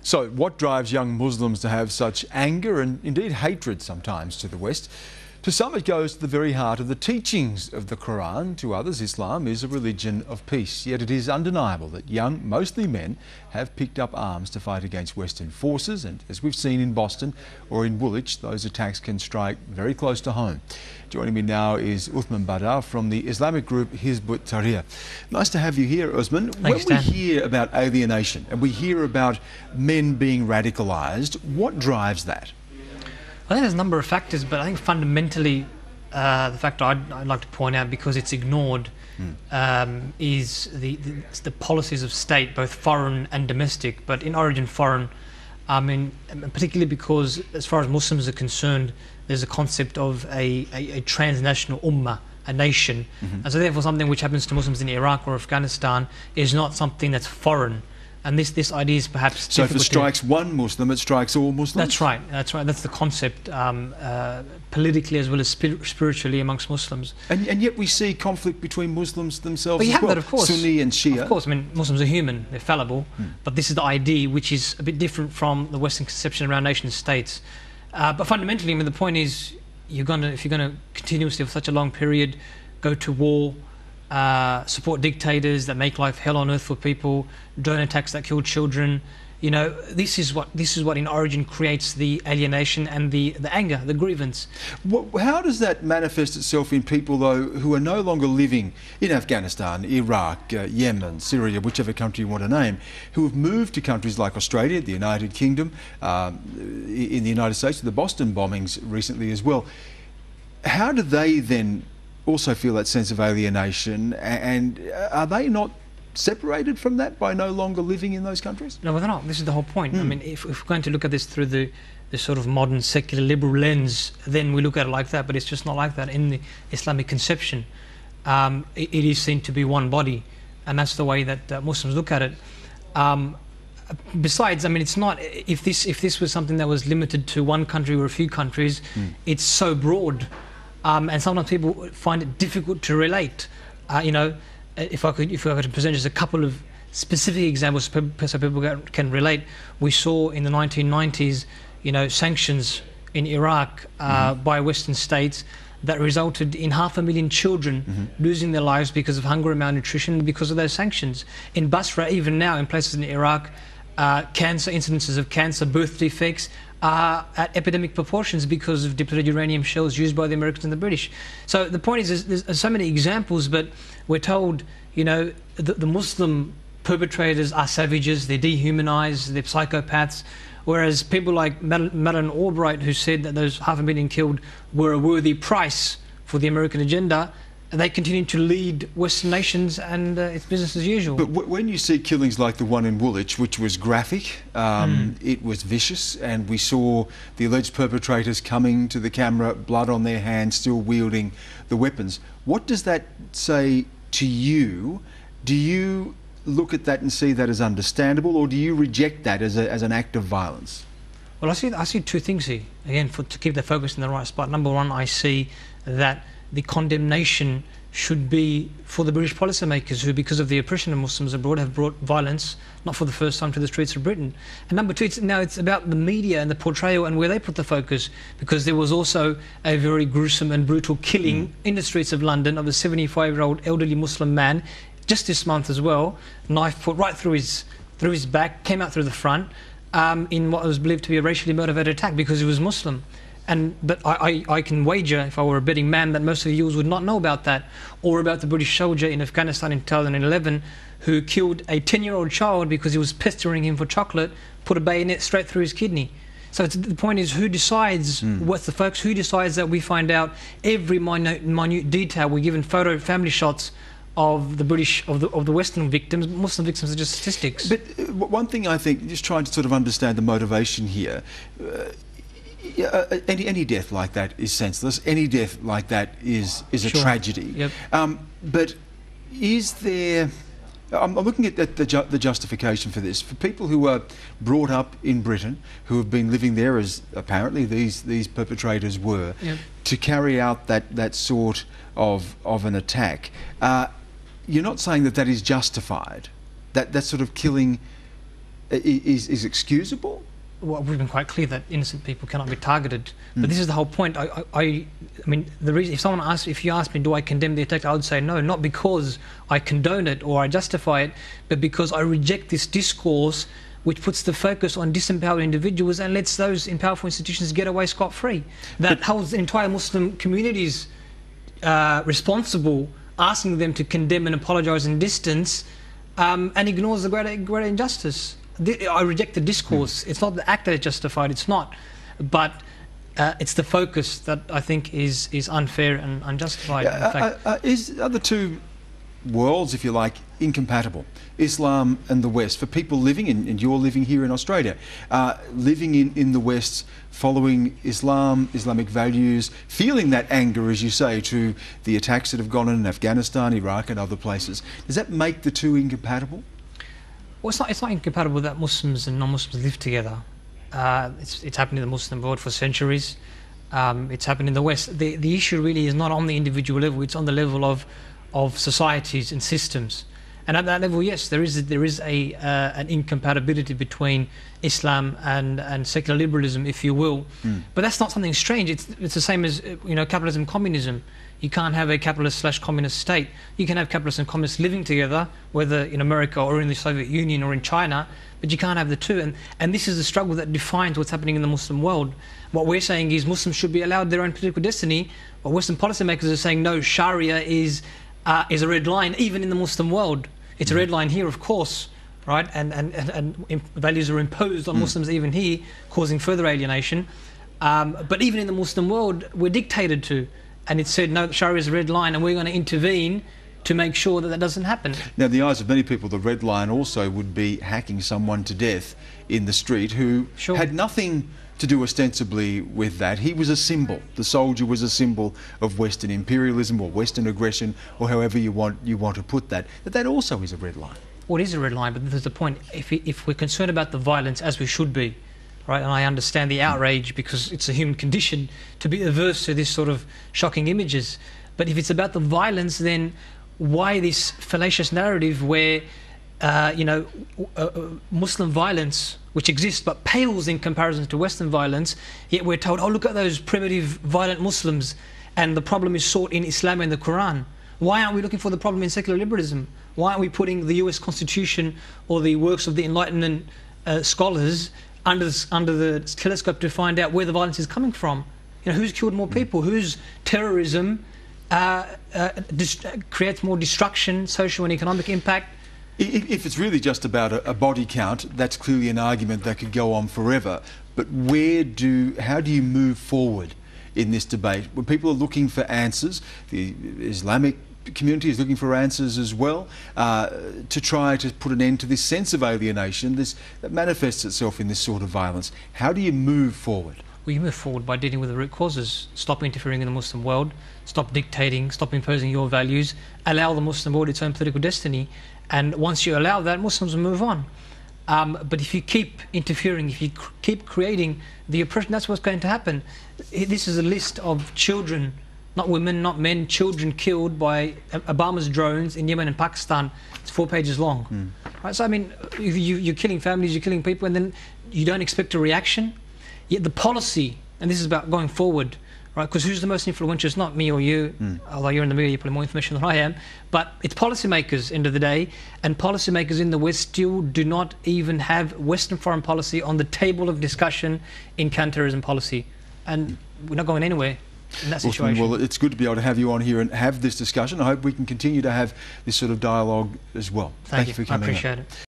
So what drives young Muslims to have such anger and indeed hatred sometimes to the West? To some it goes to the very heart of the teachings of the Quran. To others, Islam is a religion of peace. Yet it is undeniable that young, mostly men, have picked up arms to fight against Western forces. And as we've seen in Boston or in Woolwich, those attacks can strike very close to home. Joining me now is Uthman Badar from the Islamic group HIZBUT. Nice to have you here, Uthman. Thanks, when we Dan. hear about alienation and we hear about men being radicalised, what drives that? I think there's a number of factors, but I think fundamentally the factor I'd like to point out, because it's ignored, is the policies of state, both foreign and domestic. But in origin foreign, I mean, particularly because as far as Muslims are concerned, there's a concept of a transnational ummah, a nation. And so therefore something which happens to Muslims in Iraq or Afghanistan is not something that's foreign. And this idea is perhaps so if it strikes one Muslim, it strikes all Muslims? That's right. That's the concept, politically as well as spiritually amongst Muslims. And yet we see conflict between Muslims themselves you as have well. that, of course. Sunni and Shia. Of course, I mean, Muslims are human, they're fallible, but this is the idea which is a bit different from the Western conception around nation states. But fundamentally, I mean, the point is, if you're going to continuously for such a long period go to war, support dictators that make life hell on earth for people, drone attacks that kill children, you know, this is what in origin creates the alienation and the anger, the grievance. How does that manifest itself in people, though, who are no longer living in Afghanistan, Iraq, Yemen, Syria, whichever country you want to name, who have moved to countries like Australia, the United Kingdom, in the United States, the Boston bombings recently as well? How do they then also feel that sense of alienation, and are they not separated from that by no longer living in those countries? No, they're not. This is the whole point. I mean, if we're going to look at this through the sort of modern secular liberal lens, then we look at it like that, but it's just not like that in the Islamic conception. It is seen to be one body, and that's the way that Muslims look at it. Besides, I mean, it's not, if this was something that was limited to one country or a few countries, it's so broad. And sometimes people find it difficult to relate. You know, if I could present just a couple of specific examples so people can relate. We saw in the 1990s, you know, sanctions in Iraq by Western states that resulted in 500,000 children losing their lives because of hunger and malnutrition because of those sanctions. In Basra, even now, in places in Iraq, cancer, incidences of cancer, birth defects, are at epidemic proportions because of depleted uranium shells used by the Americans and the British. So the point is, there's so many examples, but we're told, you know, the Muslim perpetrators are savages, they're dehumanized, they're psychopaths, whereas people like Madeleine Albright, who said that those 500,000 killed were a worthy price for the American agenda, they continue to lead Western nations, and it's business as usual. But when you see killings like the one in Woolwich, which was graphic, it was vicious, and we saw the alleged perpetrators coming to the camera, blood on their hands, still wielding the weapons, what does that say to you? Do you look at that and see that as understandable, or do you reject that as an act of violence? Well, I see two things here, again, to keep the focus in the right spot. Number one, I see that the condemnation should be for the British policymakers who, because of the oppression of Muslims abroad, have brought violence, not for the first time, to the streets of Britain. And number two, it's about the media and the portrayal and where they put the focus, because there was also a very gruesome and brutal killing in the streets of London of a 75-year-old elderly Muslim man, just this month as well, knife put right through his back, came out through the front, in what was believed to be a racially motivated attack because he was Muslim. But I can wager, if I were a betting man, that most of you would not know about that, or about the British soldier in Afghanistan in 2011 who killed a 10-year-old child because he was pestering him for chocolate, put a bayonet straight through his kidney. So the point is, who decides what's the focus? Who decides that we find out every minute detail? We're given family shots of the British, of the Western victims. Muslim victims are just statistics. But one thing I think, just trying to sort of understand the motivation here, any death like that is senseless. Any death like that is a tragedy. Yep. But is there? I'm looking at the justification for this. For people who are brought up in Britain, who have been living there, as apparently these perpetrators were, to carry out that sort of an attack, you're not saying that is justified. That sort of killing is excusable? Well, we've been quite clear that innocent people cannot be targeted. But this is the whole point. I mean, the reason, if you ask me, do I condemn the attack, I would say no, not because I condone it or I justify it, but because I reject this discourse which puts the focus on disempowered individuals and lets those in powerful institutions get away scot-free. That holds the entire Muslim communities responsible, asking them to condemn and apologise and distance, and ignores the greater injustice. I reject the discourse. It's not the act that is justified, it's not. But it's the focus that I think is unfair and unjustified. In fact. Are the two worlds, if you like, incompatible? Islam and the West, for people living in, and you're living here in Australia, living in the West, following Islam, Islamic values, feeling that anger, as you say, to the attacks that have gone on in Afghanistan, Iraq and other places. Does that make the two incompatible? Well, it's not incompatible that Muslims and non-Muslims live together. It's happened in the Muslim world for centuries. It's happened in the West. The issue really is not on the individual level, it's on the level of societies and systems. And at that level, yes, there is an incompatibility between Islam and secular liberalism, if you will. But that's not something strange. It's the same as capitalism, communism. You can't have a capitalist/communist state. You can have capitalists and communists living together, whether in America or in the Soviet Union or in China, but you can't have the two. And this is the struggle that defines what's happening in the Muslim world. What we're saying is Muslims should be allowed their own political destiny, while Western policymakers are saying no, Sharia is a red line, even in the Muslim world. It's a red line here, of course, right? And values are imposed on Muslims even here, causing further alienation. But even in the Muslim world, we're dictated to. And it said, no, Sharia is a red line, and we're going to intervene to make sure that that doesn't happen. Now, in the eyes of many people, the red line also would be hacking someone to death in the street who had nothing to do ostensibly with that. He was a symbol. The soldier was a symbol of Western imperialism or Western aggression, or however you want to put that. But that also is a red line. Well, it is a red line, but there's the point. If we're concerned about the violence, as we should be, right, and I understand the outrage because it's a human condition to be averse to this sort of shocking images, but if it's about the violence, then why this fallacious narrative where Muslim violence, which exists but pales in comparison to Western violence, yet we're told, oh, look at those primitive violent Muslims, and the problem is sought in Islam and the Quran. Why aren't we looking for the problem in secular liberalism? Why aren't we putting the US Constitution or the works of the Enlightenment scholars under the telescope to find out where the violence is coming from? Who's killed more people? Whose terrorism creates more destruction, social and economic impact? If it's really just about a body count, that's clearly an argument that could go on forever. But how do you move forward in this debate? When people are looking for answers, the Islamic community is looking for answers as well, to try to put an end to this sense of alienation that manifests itself in this sort of violence. How do you move forward? Well, you move forward by dealing with the root causes. Stop interfering in the Muslim world, stop dictating, stop imposing your values, allow the Muslim world its own political destiny, and once you allow that, Muslims will move on. But if you keep interfering, if you keep creating the oppression, that's what's going to happen. This is a list of children, not women, not men, children killed by Obama's drones in Yemen and Pakistan. It's 4 pages long. Right? So, I mean, you're killing families, you're killing people, and then you don't expect a reaction. Yet the policy, and this is about going forward, right? Because who's the most influential? It's not me or you, although you're in the media, you probably more information than I am, but it's policymakers, end of the day, and policymakers in the West still do not even have Western foreign policy on the table of discussion in counterterrorism policy. And we're not going anywhere in that situation. Well, it's good to be able to have you on here and have this discussion. I hope we can continue to have this sort of dialogue as well. Thank you for coming I appreciate it.